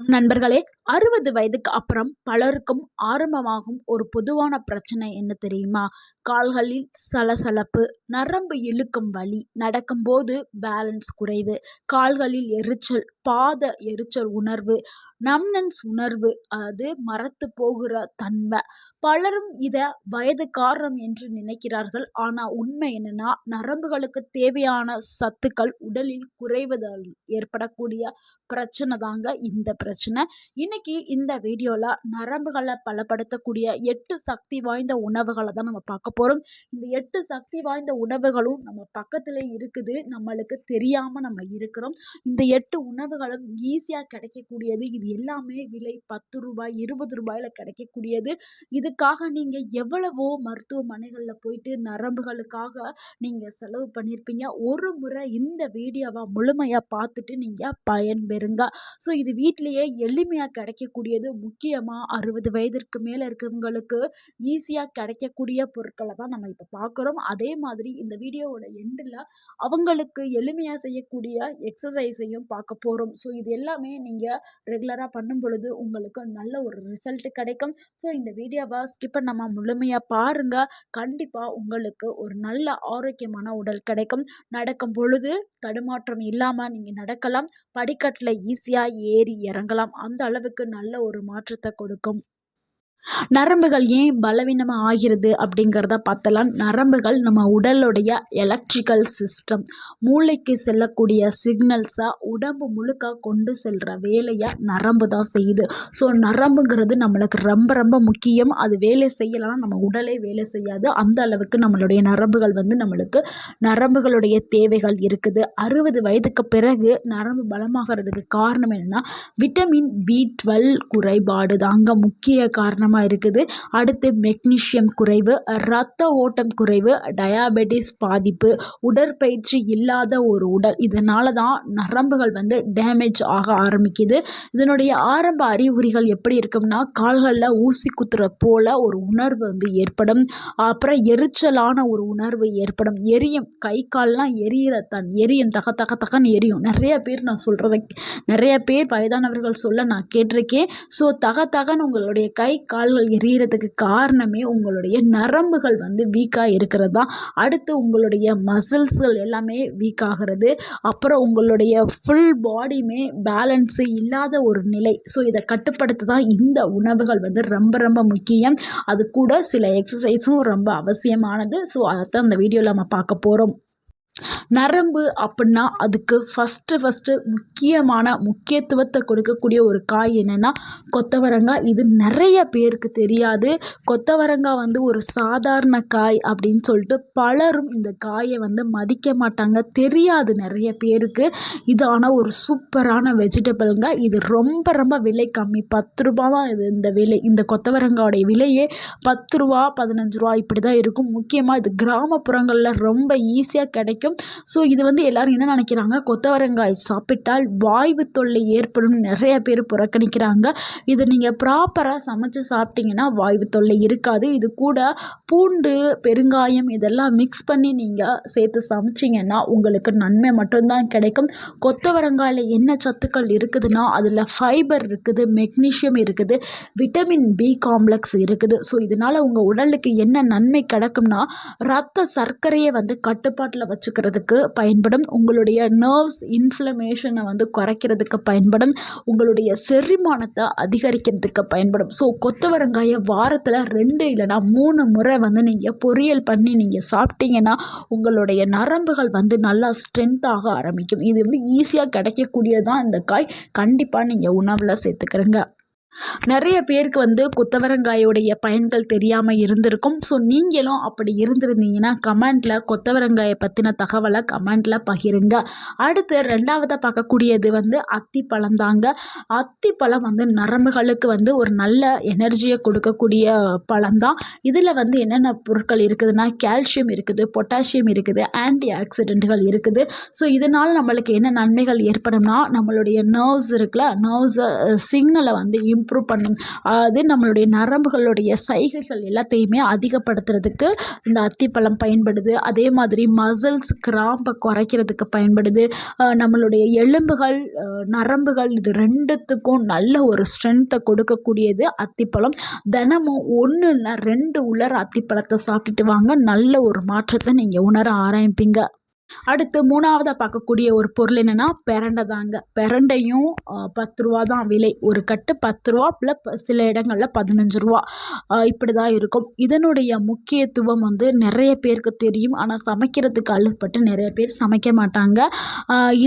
நண்பர்களே, 60 வயதுக்கு அப்புறம் பலருக்கும் ஆரம்பமாகும் ஒரு பொதுவான பிரச்சனை என்ன தெரியுமா? கால்களில் சலசலப்பு, நரம்பு இழுக்கும் வலி, நடக்கும்போது பேலன்ஸ் குறைவு, கால்களில் எரிச்சல், பாத எரிச்சல் உணர்வு, நம்னன்ஸ் உணர்வு, அது மரத்து போகிற தன்மை. பலரும் இத வயது காரணம் என்று நினைக்கிறார்கள். ஆனா உண்மை என்னன்னா, நரம்புகளுக்கு தேவையான சத்துக்கள் உடலில் குறைவதால் ஏற்படக்கூடிய பிரச்சனை தாங்க இந்த பிரச்சனை. இன்னைக்கு இந்த வீடியோல நரம்புகளை பலப்படுத்தக்கூடிய 8 சக்தி வாய்ந்த உணவுகளை தான் நம்ம பார்க்க போறோம். இந்த 8 சக்தி வாய்ந்த உணவுகளும் நம்ம பக்கத்துல இருக்குது, நம்மளுக்கு தெரியாம நம்ம இருக்கிறோம். இந்த 8 உணவுகளும் ஈஸியா கிடைக்கக்கூடியது. இது எல்லாமே விலை ரூ. 10 ரூ. 20 கிடைக்கக்கூடியது. இதுக்காக நீங்க எவ்வளவோ மருத்துவமனைகள்ல போயிட்டு நரம்புகளுக்காக நீங்க செலவு பண்ணியிருப்பீங்க. ஒரு முறை இந்த வீடியோவை முழுமையா பார்த்துட்டு நீங்க பயன்பெறுங்க. ஸோ இது வீட்டிலேயே எளிமையாக கிடைக்கக்கூடியது. முக்கியமாக 60 வயதிற்கு மேலே இருக்கிறவங்களுக்கு ஈஸியாக கிடைக்கக்கூடிய பொருட்களை தான் நம்ம இப்போ பார்க்குறோம். அதே மாதிரி இந்த வீடியோவோட எண்டில் அவங்களுக்கு எளிமையாக செய்யக்கூடிய எக்ஸசைஸையும் பார்க்க போகிறோம். ஸோ இது எல்லாமே நீங்கள் ரெகுலராக பண்ணும் பொழுது உங்களுக்கு நல்ல ஒரு ரிசல்ட் கிடைக்கும். ஸோ இந்த வீடியோவை ஸ்கிப் பண்ணாம முழுமையாக பாருங்கள். கண்டிப்பாக உங்களுக்கு ஒரு நல்ல ஆரோக்கியமான உடல் கிடைக்கும். நடக்கும் பொழுது தடுமாற்றம் இல்லாமல் நீங்கள் நடக்கலாம். படிக்கட்டில் ஈஸியாக ஏறி இறங்கலாம். அந்த அளவுக்கு நல்ல ஒரு மாற்றத்தை கொடுக்கும். நரம்புகள் ஏன் பலவீனமாக ஆகிறது அப்படிங்கிறத பார்த்தலாம். நரம்புகள் நம்ம உடலுடைய எலக்ட்ரிக்கல் சிஸ்டம். மூளைக்கு செல்லக்கூடிய சிக்னல்ஸை உடம்பு முழுக்க கொண்டு செல்கிற வேலையை நரம்பு தான் செய்யுது. ஸோ நரம்புங்கிறது நம்மளுக்கு ரொம்ப ரொம்ப முக்கியம். அது வேலை செய்யலாம், நம்ம உடலே வேலை செய்யாது. அந்த அளவுக்கு நம்மளுடைய நரம்புகள் நம்மளுக்கு நரம்புகளுடைய தேவைகள் இருக்குது. 60 வயதுக்கு பிறகு நரம்பு பலமாகிறதுக்கு காரணம் என்னன்னா, விட்டமின் B12 குறைபாடு தாங்க முக்கிய காரணம் இருக்குது. அடுத்து மெக்னீசியம் குறைவு, இரத்த ஓட்டம் குறைவு, டயாபெட்டிஸ் பாதிப்பு, உடற்பயிற்சி இல்லாத ஒரு உடல். இதனால தான் நரம்புகள் டேமேஜ் ஆக ஆரம்பிக்குது. இதனுடைய ஆரம்ப அறிகுறிகள் எப்படி இருக்கும்னா, கால்களில் ஊசி குத்துற போல ஒரு உணர்வு ஏற்படும். அப்புறம் எரிச்சலான ஒரு உணர்வு ஏற்படும். எரியும், கை கால்லாம் எரியும், தக தக தகன்னு எரியும். நிறைய பேர் வயதானவர்கள் சொல்ல நான் கேட்டிருக்கேன். ஸோ தக தகன்னு உங்களுடைய கை கால்கள் எரியறதுக்கு காரணமே உங்களுடைய நரம்புகள் வீக்காக இருக்கிறது தான். அடுத்து உங்களுடைய மசில்ஸ்கள் எல்லாமே வீக் ஆகிறது. அப்புறம் உங்களுடைய ஃபுல் பாடியுமே பேலன்ஸு இல்லாத ஒரு நிலை. ஸோ இதை கட்டுப்படுத்த தான் இந்த உணவுகள் ரொம்ப ரொம்ப முக்கியம். அது கூட சில எக்ஸசைஸும் ரொம்ப அவசியமானது. ஸோ அதைத்தான் இந்த வீடியோவில் நம்ம பார்க்க போகிறோம். நரம்பு அப்படின்னா அதுக்கு ஃபஸ்ட்டு முக்கியத்துவத்தை கொடுக்கக்கூடிய ஒரு காய் என்னென்னா கொத்தவரங்காய். இது நிறைய பேருக்கு தெரியாது. கொத்தவரங்காய் ஒரு சாதாரண காய் அப்படின்னு சொல்லிட்டு பலரும் இந்த காயை மதிக்க மாட்டாங்க, தெரியாது நிறைய பேருக்கு. இது ஆனால் ஒரு சூப்பரான வெஜிடபிள்ங்க. இது ரொம்ப ரொம்ப விலை கம்மி, 10 ரூபா தான் இது. இந்த விலை, இந்த கொத்தவரங்காயோடைய விலையே 10 ரூபா 15 ரூபா இப்படி தான் இருக்கும். முக்கியமாக இது கிராமப்புறங்களில் ரொம்ப ஈஸியாக கிடைக்கும். ஸோ இது எல்லாரும் என்ன நினைக்கிறாங்க, கொத்தவரங்காய் சாப்பிட்டால் வாய்வு தொல்லை ஏற்படும், நிறைய பேர் புறக்கணிக்கிறாங்க. இது நீங்கள் ப்ராப்பராக சமைச்சு சாப்பிட்டீங்கன்னா வாய்வு தொல்லை இருக்காது. இது கூட பூண்டு, பெருங்காயம் இதெல்லாம் மிக்ஸ் பண்ணி நீங்கள் சேர்த்து சமைச்சிங்கன்னா உங்களுக்கு நன்மை மட்டும்தான் கிடைக்கும். கொத்தவரங்காயில் என்ன சத்துக்கள் இருக்குதுன்னா, அதில் ஃபைபர் இருக்குது, மெக்னீஷியம் இருக்குது, விட்டமின் B காம்ப்ளெக்ஸ் இருக்குது. ஸோ இதனால் உங்கள் உடலுக்கு என்ன நன்மை கிடைக்கும்னா, ரத்த சர்க்கரையை கட்டுப்பாட்டில் வச்சுக்கிறதுக்கு பயன்படும். உங்களுடைய நர்வ்ஸ் இன்ஃப்ளமேஷனை குறைக்கிறதுக்கு பயன்படும். உங்களுடைய செரிமானத்தை அதிகரிக்கிறதுக்கு பயன்படும். ஸோ கொத்தவரங்காயை வாரத்தில் 2 இல்லைனா 3 முறை நீங்கள் பொரியல் பண்ணி நீங்கள் சாப்பிட்டீங்கன்னா உங்களுடைய நரம்புகள் நல்லா ஸ்ட்ரென்த் ஆக ஆரம்பிக்கும். இது ஈஸியாக கிடைக்கக்கூடியதான் இந்த காய். கண்டிப்பாக நீங்கள் உணவில் சேர்த்துக்கிறங்க. நிறைய பேருக்கு கொத்தவரங்காயோடைய பயன்கள் தெரியாமல் இருந்திருக்கும். ஸோ நீங்களும் அப்படி இருந்திருந்தீங்கன்னா கமெண்ட்டில் கொத்தவரங்காயை பற்றின தகவலை கமெண்ட்டில் பகிருங்க. அடுத்து 2ஆவதாக பார்க்கக்கூடியது அத்திப்பழம் தாங்க. அத்திப்பழம் நரம்புகளுக்கு ஒரு நல்ல எனர்ஜியை கொடுக்கக்கூடிய பழம் தான். இதில் என்னென்ன பொருட்கள் இருக்குதுன்னா, கால்சியம் இருக்குது, பொட்டாசியம் இருக்குது, ஆன்டி ஆக்சிடென்ட்கள் இருக்குது. ஸோ இதனால் நம்மளுக்கு என்ன நன்மைகள் ஏற்படும்னா, நம்மளுடைய நர்வ்ஸ் இருக்குல்ல, நர்வ்ஸை சிக்னலை இம்ப்ரூவ் பண்ணும். அதாவது நம்மளுடைய நரம்புகளுடைய சைகைகள் எல்லாத்தையுமே அதிகப்படுத்துறதுக்கு இந்த அத்திப்பழம் பயன்படுது. அதே மாதிரி மசில்ஸ் கிராம்பை குறைக்கிறதுக்கு பயன்படுது. நம்மளுடைய எலும்புகள், நரம்புகள் இது 2த்துக்கும் நல்ல ஒரு ஸ்ட்ரென்த்தை கொடுக்கக்கூடியது அத்திப்பழம். தினமும் 1 இல்ல 2 உலர் அத்திப்பழத்தை சாப்பிட்டுட்டு வாங்க. நல்ல ஒரு மாற்றத்தை நீங்கள் உணர ஆரம்பிப்பீங்க. அடுத்து 3வதா பார்க்கக்கூடிய ஒரு பொருள் என்னன்னா பிரண்டை தாங்க. பிரண்டையும் ரூ. 10 தான் விலை. ஒரு கட்டு ரூ. 10 சில இடங்களில் ரூ. 15 இப்படி தான் இருக்கும். இதனுடைய முக்கியத்துவம் வந்து நிறைய பேருக்கு தெரியும். ஆனால் சமைக்கிறதுக்கு அலுப்பட்டு நிறைய பேர் சமைக்க மாட்டாங்க.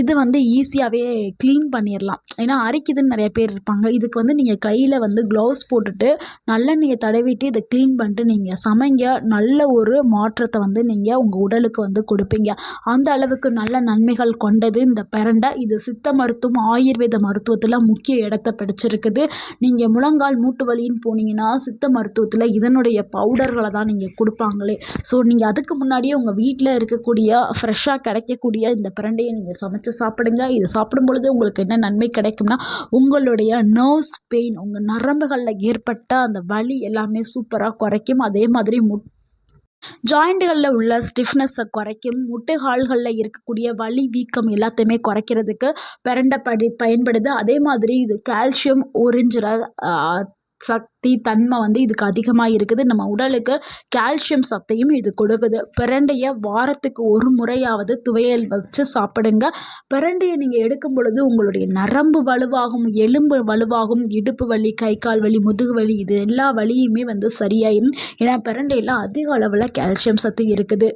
இது வந்து ஈஸியாகவே க்ளீன் பண்ணிடலாம். ஏன்னா அரிக்குதுன்னு நிறைய பேர் இருப்பாங்க. இதுக்கு வந்து நீங்கள் கையில் வந்து க்ளவுஸ் போட்டுட்டு நல்லெண்ணெயை தடவிட்டு இதை க்ளீன் பண்ணிட்டு நீங்கள் சமைங்க. நல்ல ஒரு மாற்றத்தை வந்து நீங்கள் உங்கள் உடலுக்கு வந்து கொடுப்பீங்க. அந்த அளவுக்கு நல்ல நன்மைகள் கொண்டது இந்த பிரண்டை. இது சித்த மருத்துவம், ஆயுர்வேத மருத்துவத்தில் முக்கிய இடத்தை பிடிச்சிருக்குது. நீங்கள் முழங்கால் மூட்டு வலின்னு போனீங்கன்னா சித்த மருத்துவத்தில் இதனுடைய பவுடர்களை தான் நீங்கள் கொடுப்பாங்களே. ஸோ நீங்கள் அதுக்கு முன்னாடியே உங்கள் வீட்டில் இருக்கக்கூடிய ஃப்ரெஷ்ஷாக கிடைக்கக்கூடிய இந்த பிரண்டையை நீங்கள் சமைச்சு சாப்பிடுங்க. இது சாப்பிடும் பொழுது உங்களுக்கு என்ன நன்மை கிடைக்கும்னா உங்களுடைய நர்வ்ஸ் பெயின், உங்கள் நரம்புகளில் ஏற்பட்ட அந்த வலி எல்லாமே சூப்பராக குறைக்கும். அதே மாதிரி ஜாயிண்ட்டுகளில் உள்ள ஸ்டிஃப்னஸை குறைக்கும். முட்டுகால்களில் இருக்கக்கூடிய வலி, வீக்கம் எல்லாத்தையுமே குறைக்கிறதுக்கு பிரண்டை பயன்படுது. அதே மாதிரி இது கால்சியம் உறிஞ்சுற சக்தி, தன்மை வந்து இதுக்கு அதிகமாக இருக்குது. நம்ம உடலுக்கு கால்சியம் சத்தையும் இது கொடுக்குது. பிரண்டையை வாரத்துக்கு 1 முறையாவது துவையல் வச்சு சாப்பிடுங்க. பிரண்டையை நீங்கள் எடுக்கும் பொழுது உங்களுடைய நரம்பு வலுவாகும், எலும்பு வலுவாகும், இடுப்பு வலி, கை கால் வலி, முதுகு வலி இது எல்லா வலியுமே வந்து சரியாயிடும். ஏன்னா பிரண்டையில் அதிக அளவில் கால்சியம் சத்து இருக்குது.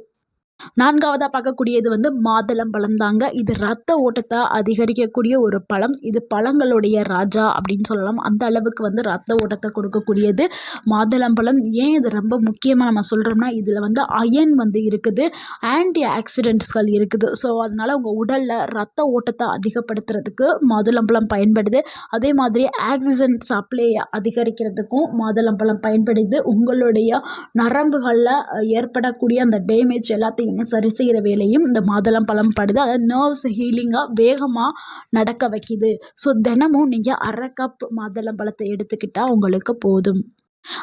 4வதா பார்க்கக்கூடியது வந்து மாதுளம்பழம் தாங்க. இது ரத்த ஓட்டத்தை அதிகரிக்கக்கூடிய ஒரு பழம். இது பழங்களுடைய ராஜா அப்படின்னு சொல்லலாம். அந்த அளவுக்கு வந்து ரத்த ஓட்டத்தை கொடுக்கக்கூடியது மாதுளம்பழம். ஏன் இது ரொம்ப முக்கியமாக நம்ம சொல்கிறோம்னா இதில் வந்து அயன் வந்து இருக்குது, ஆன்டி ஆக்சிடென்ட்ஸ்கள் இருக்குது. ஸோ அதனால் உங்கள் உடலில் ரத்த ஓட்டத்தை அதிகப்படுத்துறதுக்கு மாதுளம்பழம் பயன்படுது. அதே மாதிரி ஆக்சிஜன் சப்ளையை அதிகரிக்கிறதுக்கும் மாதுளம்பழம் பயன்படுது. உங்களுடைய நரம்புகளில் ஏற்படக்கூடிய அந்த டேமேஜ் எல்லாத்தையும் சரி செய்கிற வேலையும் இந்த மாதுளம்பழம் படுது. அதாவது நர்வ்ஸ் ஹீலிங்காக வேகமாக நடக்க வைக்கிது. ஸோ தினமும் நீங்கள் 1/2 கப் மாதுளம்பழத்தை எடுத்துக்கிட்டால் உங்களுக்கு போதும்.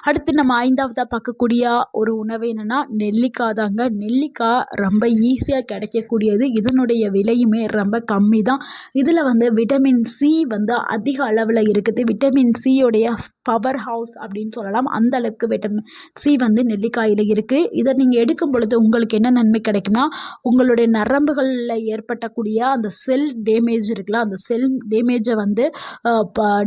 அடுத்து நம்ம 5வதா பார்க்கக்கூடிய ஒரு உணவு என்னென்னா நெல்லிக்காய் தாங்க. நெல்லிக்காய் ரொம்ப ஈஸியாக கிடைக்கக்கூடியது. இதனுடைய விலையுமே ரொம்ப கம்மி தான். இதில் வந்து விட்டமின் சி வந்து அதிக அளவில் இருக்குது. விட்டமின் சியோடைய பவர் ஹவுஸ் அப்படின்னு சொல்லலாம். அந்த அளவுக்கு விட்டமின் சி வந்து நெல்லிக்காயில் இருக்குது. இதை நீங்கள் எடுக்கும் பொழுது உங்களுக்கு என்ன நன்மை கிடைக்கும்னா உங்களுடைய நரம்புகளில் ஏற்பட்டக்கூடிய அந்த செல் டேமேஜ் இருக்குல்ல, அந்த செல் டேமேஜை வந்து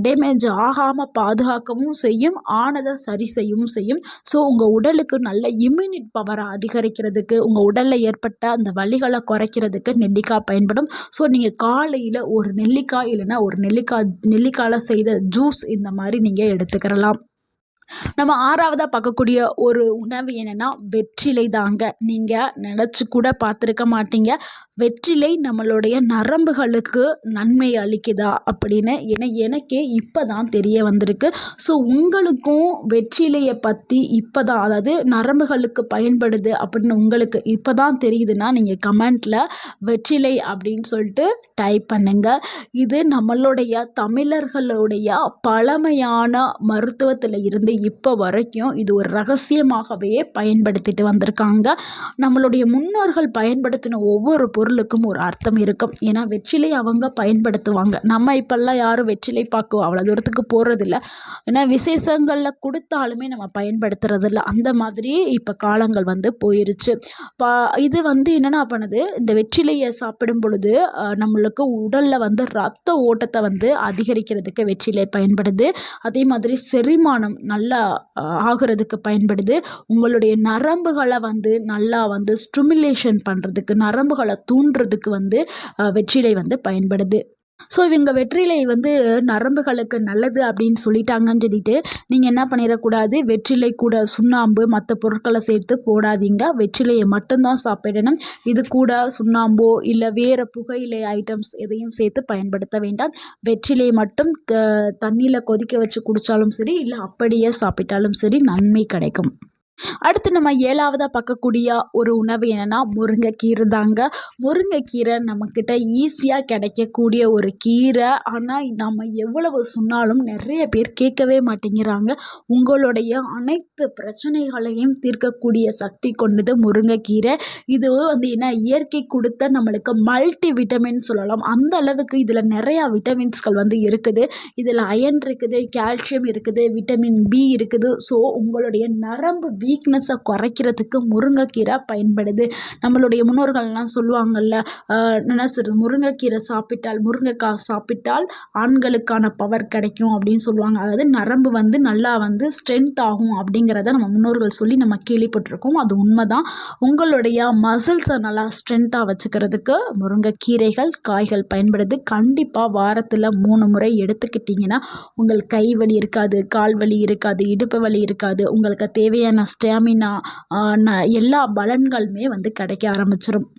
டேமேஜ் ஆகாமல் பாதுகாக்கவும் செய்யும், ஆனதை சரி செய்யவும் செய்யும். ஸோ உங்கள் உடலுக்கு நல்ல இம்யூனிட் பவரை அதிகரிக்கிறதுக்கு, உங்கள் உடலில் ஏற்பட்ட அந்த வலிகளை குறைக்கிறதுக்கு நெல்லிக்காய் பயன்படும். ஸோ நீங்கள் காலையில் ஒரு நெல்லிக்காய் இல்லைன்னா ஒரு நெல்லிக்காயில் செய்த ஜூஸ் இந்த மாதிரி நீங்கள் எடுத்துக்கிறலாம். நம்ம 6வதா பார்க்கக்கூடிய ஒரு உணவு என்னென்னா வெற்றிலை தாங்க. நீங்கள் நினச்சி கூட பார்த்துருக்க மாட்டீங்க வெற்றிலை நம்மளுடைய நரம்புகளுக்கு நன்மை அளிக்குதா அப்படின்னு. எனக்கே இப்போ தான் தெரிய வந்திருக்கு. ஸோ உங்களுக்கும் வெற்றிலையை பற்றி இப்போ தான், அதாவது நரம்புகளுக்கு பயன்படுது அப்படின்னு உங்களுக்கு இப்போ தான் தெரியுதுன்னா நீங்கள் கமெண்ட்டில் வெற்றிலை அப்படின்னு சொல்லிட்டு டைப் பண்ணுங்க. இது நம்மளுடைய தமிழர்களுடைய பழமையான மருத்துவத்தில் இருந்து இப்போ வரைக்கும் இது ஒரு ரகசியமாகவே பயன்படுத்திட்டு வந்திருக்காங்க. நம்மளுடைய முன்னோர்கள் பயன்படுத்தின ஒவ்வொரு பொருளுக்கும் ஒரு அர்த்தம் இருக்கும். ஏன்னா வெற்றிலை அவங்க பயன்படுத்துவாங்க. நம்ம இப்போல்லாம் யாரும் வெற்றிலை பார்க்க அவ்வளோ தூரத்துக்கு போகிறதில்ல. ஏன்னா விசேஷங்களில் கொடுத்தாலுமே நம்ம பயன்படுத்துறதில்ல. அந்த மாதிரி இப்போ காலங்கள் வந்து போயிருச்சு. இது வந்து என்னென்னா பண்ணுது, இந்த வெற்றிலையை சாப்பிடும் பொழுது நம்மளுக்கு உடலில் வந்து ரத்த ஓட்டத்தை வந்து அதிகரிக்கிறதுக்கு வெற்றிலை பயன்படுது. அதே மாதிரி செரிமானம் நல்லா ஆகிறதுக்கு பயன்படுது. உங்களுடைய நரம்புகளை வந்து நல்லா வந்து ஸ்டிமுலேஷன் பண்ணுறதுக்கு, நரம்புகளை தூண்டுறதுக்கு வந்து வெற்றிலை வந்து பயன்படுது. ஸோ இவங்க வெற்றிலை வந்து நரம்புகளுக்கு நல்லது அப்படின்னு சொல்லிட்டாங்கன்னு சொல்லிட்டு நீங்கள் என்ன பண்ணிடக்கூடாது, வெற்றிலை கூட சுண்ணாம்பு மற்ற பொருட்களை சேர்த்து போடாதீங்க. வெற்றிலையை மட்டும்தான் சாப்பிடணும். இது கூட சுண்ணாம்போ இல்லை வேறு புகையிலை ஐட்டம்ஸ் எதையும் சேர்த்து பயன்படுத்த வேண்டாம். வெற்றிலையை மட்டும் தண்ணியில் கொதிக்க வச்சு குடித்தாலும் சரி, இல்லை அப்படியே சாப்பிட்டாலும் சரி நன்மை கிடைக்கும். அடுத்து நம்ம 7வதா பார்க்கக்கூடிய ஒரு உணவு என்னன்னா, முருங்கைக்கீரை தாங்க. முருங்கைக்கீரை நம்மக்கிட்ட ஈஸியா கிடைக்கக்கூடிய ஒரு கீரை. ஆனா, நம்ம எவ்வளவு சொன்னாலும் நெறைய பேர் கேட்கவே மாட்டேங்கிறாங்க. உங்களுடைய அனைத்து பிரச்சனைகளையும் தீர்க்கக்கூடிய சக்தி கொண்டது முருங்கைக்கீரை. இது வந்து என்ன இயற்கை கொடுத்த நம்மளுக்கு மல்டி விட்டமின் சொல்லலாம். அந்த அளவுக்கு இதில நெறையா விட்டமின்ஸ்கள் வந்து இருக்குது. இதில அயர்ன் இருக்குது, கால்சியம் இருக்குது, விட்டமின் பி இருக்குது. ஸோ உங்களுடைய நரம்பு வீக்னஸை குறைக்கிறதுக்கு முருங்கைக்கீரை பயன்படுது. நம்மளுடைய முன்னோர்கள்லாம் சொல்லுவாங்கள்ல, என்ன சொல்கிறது, முருங்கைக்கீரை சாப்பிட்டால், முருங்கைக்காய் சாப்பிட்டால் ஆண்களுக்கான பவர் கிடைக்கும் அப்படின்னு சொல்லுவாங்க. அதாவது நரம்பு வந்து நல்லா வந்து ஸ்ட்ரென்த் ஆகும் அப்படிங்கிறத நம்ம முன்னோர்கள் சொல்லி நம்ம கேள்விப்பட்டிருக்கோம். அது உண்மைதான். உங்களுடைய மசில்ஸை நல்லா ஸ்ட்ரென்த்தாக வச்சுக்கிறதுக்கு முருங்கைக்கீரைகள், காய்கள் பயன்படுது. கண்டிப்பாக வாரத்தில் 3 முறை எடுத்துக்கிட்டிங்கன்னா உங்கள் கை வலி இருக்காது, கால் வலி இருக்காது, இடுப்பு வலி இருக்காது. உங்களுக்கு தேவையான ஸ்டாமினா எல்லா பலன்களுமே வந்து கிடைக்க ஆரம்பிச்சிடும்.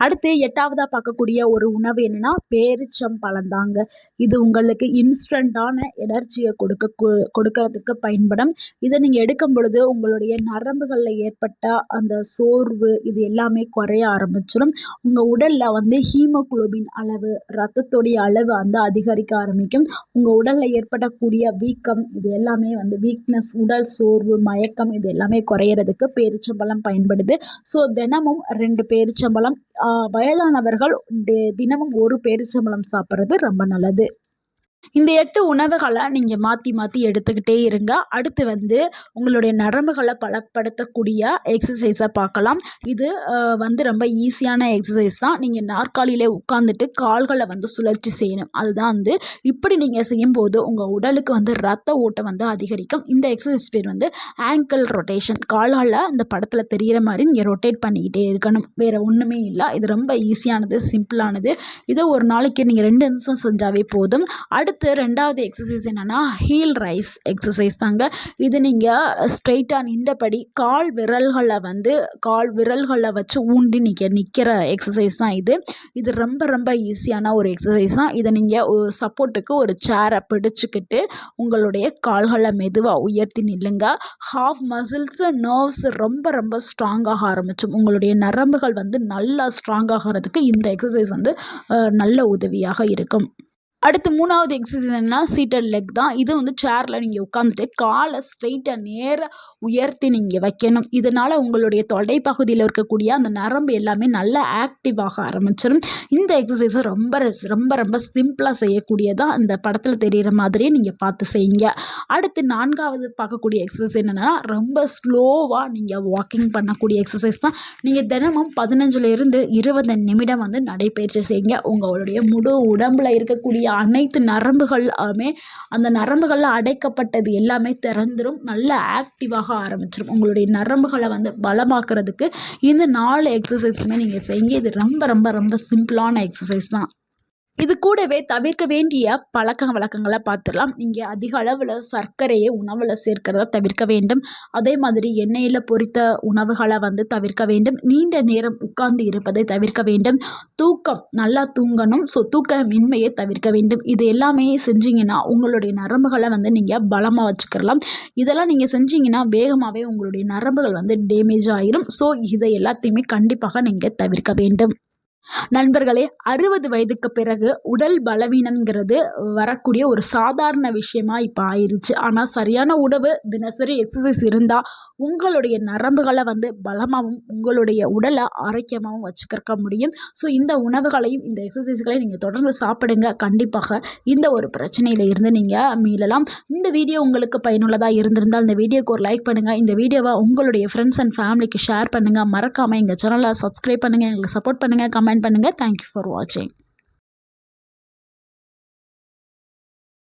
அடுத்து 8வதா பார்க்கக்கூடிய ஒரு உணவு என்னன்னா, பேரிச்சம்பழம் தாங்க. இது உங்களுக்கு இன்ஸ்டண்ட்டான எனர்ஜியை கொடுக்கறதுக்கு பயன்படும். இதை நீங்கள் எடுக்கும் பொழுது உங்களுடைய நரம்புகளில் ஏற்பட்ட அந்த சோர்வு இது எல்லாமே குறைய ஆரம்பிச்சிடும். உங்கள் உடலில் வந்து ஹீமோகுளோபின் அளவு, ரத்தத்துடைய அளவு வந்து அதிகரிக்க ஆரம்பிக்கும். உங்கள் உடலில் ஏற்படக்கூடிய வீக்கம் இது எல்லாமே வந்து வீக்னஸ், உடல் சோர்வு, மயக்கம் இது எல்லாமே குறையிறதுக்கு பேரிச்சம்பழம் பயன்படுது. ஸோ தினமும் 2 பேரிச்சம்பழம், வயதானவர்கள் தினமும் 1 பேரிச்சம்பழம் சாப்பிட்றது ரொம்ப நல்லது. இந்த 8 உணவுகளை நீங்கள் மாற்றி மாற்றி எடுத்துக்கிட்டே இருங்க. அடுத்து வந்து உங்களுடைய நரம்புகளை பலப்படுத்தக்கூடிய எக்ஸசைஸை பார்க்கலாம். இது வந்து ரொம்ப ஈஸியான எக்ஸசைஸ் தான். நீங்கள் நாற்காலியிலே உட்காந்துட்டு கால்களை வந்து சுழற்சி செய்யணும். அதுதான் வந்து இப்படி நீங்கள் செய்யும்போது உங்கள் உடலுக்கு வந்து ரத்த ஓட்டம் வந்து அதிகரிக்கும். இந்த எக்ஸசைஸ் பேர் வந்து ஆங்கிள் ரொட்டேஷன். கால்களை இந்த படத்தில் தெரிகிற மாதிரி நீங்கள் ரொட்டேட் பண்ணிக்கிட்டே இருக்கணும். வேறு ஒன்றுமே இல்லை. இது ரொம்ப ஈஸியானது, சிம்பிளானது. இதை ஒரு நாளைக்கு நீங்கள் 2 நிமிஷம் செஞ்சாவே போதும். அடுத்து 2வது எக்ஸசைஸ் என்னென்னா, ஹீல் ரைஸ் எக்ஸசைஸ் தாங்க. இது நீங்கள் ஸ்ட்ரெயிட்டாக நின்றபடி கால் விரல்களை வச்சு ஊண்டி நீங்கள் நிற்கிற எக்ஸசைஸ் தான் இது. இது ரொம்ப ரொம்ப ஈஸியான ஒரு எக்ஸசைஸ் தான். இதை நீங்கள் சப்போர்ட்டுக்கு ஒரு சேரை பிடிச்சிக்கிட்டு உங்களுடைய கால்களை மெதுவாக உயர்த்தி நில்லுங்க. ஹாஃப் மசில்ஸு, நர்வ்ஸ் ரொம்ப ரொம்ப ஸ்ட்ராங்காக ஆரம்பிச்சும். உங்களுடைய நரம்புகள் வந்து நல்லா ஸ்ட்ராங் ஆகிறதுக்கு இந்த எக்ஸசைஸ் வந்து நல்ல உதவியாக இருக்கும். அடுத்து 3வது எக்ஸசைஸ் என்னன்னா, சீட்டட் லெக் தான். இது வந்து சேரில் நீங்கள் உட்காந்துட்டு காலை ஸ்ட்ரெயிட்டாக நேராக உயர்த்தி நீங்கள் வைக்கணும். இதனால் உங்களுடைய தொடை பகுதியில் இருக்கக்கூடிய அந்த நரம்பு எல்லாமே நல்லா ஆக்டிவாக ஆரம்பிச்சிடும். இந்த எக்ஸசைஸை ரொம்ப ரொம்ப ரொம்ப சிம்பிளாக செய்யக்கூடியதான். இந்த படத்தில் தெரிகிற மாதிரியே நீங்கள் பார்த்து செய்யுங்க. அடுத்து 4வது பார்க்கக்கூடிய எக்ஸசைஸ் என்னென்னா, ரொம்ப ஸ்லோவாக நீங்கள் வாக்கிங் பண்ணக்கூடிய எக்ஸசைஸ் தான். நீங்கள் தினமும் 15லேருந்து 20 நிமிடம் வந்து நடைப்பயிற்சி செய்யுங்க. உங்களுடைய முழு உடம்பில் இருக்கக்கூடிய அனைத்து நரம்புகளுமே, அந்த நரம்புகளில் அடைக்கப்பட்டது எல்லாமே திறந்துடும், நல்ல ஆக்டிவாக ஆரம்பிச்சிடும். உங்களுடைய நரம்புகளை வந்து பலமாக்குறதுக்கு இந்த 4 எக்ஸசைஸுமே நீங்கள் செய்யுங்க. இது ரொம்ப ரொம்ப ரொம்ப சிம்பிளான எக்ஸசைஸ் தான். இது கூடவே தவிர்க்க வேண்டிய பழக்க வழக்கங்களை பார்த்துடலாம். நீங்கள் அதிக அளவில் சர்க்கரையை உணவில் சேர்க்கிறத தவிர்க்க வேண்டும். அதே மாதிரி எண்ணெயில் பொரித்த உணவுகளை வந்து தவிர்க்க வேண்டும். நீண்ட நேரம் உட்கார்ந்து இருப்பதை தவிர்க்க வேண்டும். தூக்கம், நல்லா தூங்கணும். ஸோ தூக்கமின்மையை தவிர்க்க வேண்டும். இது எல்லாமே செஞ்சீங்கன்னா உங்களுடைய நரம்புகளை வந்து நீங்கள் பலமாக வச்சுக்கலாம். இதெல்லாம் நீங்கள் செஞ்சீங்கன்னா வேகமாகவே உங்களுடைய நரம்புகள் வந்து டேமேஜ் ஆகிரும். ஸோ இதை எல்லாத்தையுமே கண்டிப்பாக நீங்கள் தவிர்க்க வேண்டும். நண்பர்களே, 60 வயதுக்கு பிறகு உடல் பலவீனம்ங்கிறது வரக்கூடிய ஒரு சாதாரண விஷயமா இப்போ ஆயிடுச்சு. ஆனால் சரியான உணவு, தினசரி எக்ஸசைஸ் இருந்தால் உங்களுடைய நரம்புகளை வந்து பலமாகவும் உங்களுடைய உடலை ஆரோக்கியமாகவும் வச்சுக்க முடியும். ஸோ இந்த உணவுகளையும் இந்த எக்ஸசைஸ்களையும் நீங்கள் தொடர்ந்து சாப்பிடுங்க. கண்டிப்பாக இந்த ஒரு பிரச்சனையில் இருந்து நீங்கள் மீளலாம். இந்த வீடியோ உங்களுக்கு பயனுள்ளதாக இருந்திருந்தால் இந்த வீடியோக்கு ஒரு லைக் பண்ணுங்கள். இந்த வீடியோவை உங்களுடைய ஃப்ரெண்ட்ஸ் அண்ட் ஃபேமிலிக்கு ஷேர் பண்ணுங்கள். மறக்காமல் எங்கள் சேனலை சப்ஸ்கிரைப் பண்ணுங்கள். எங்களுக்கு சப்போர்ட் பண்ணுங்கள், கமெண்ட் பண்ணுங்கள். Thank you for watching.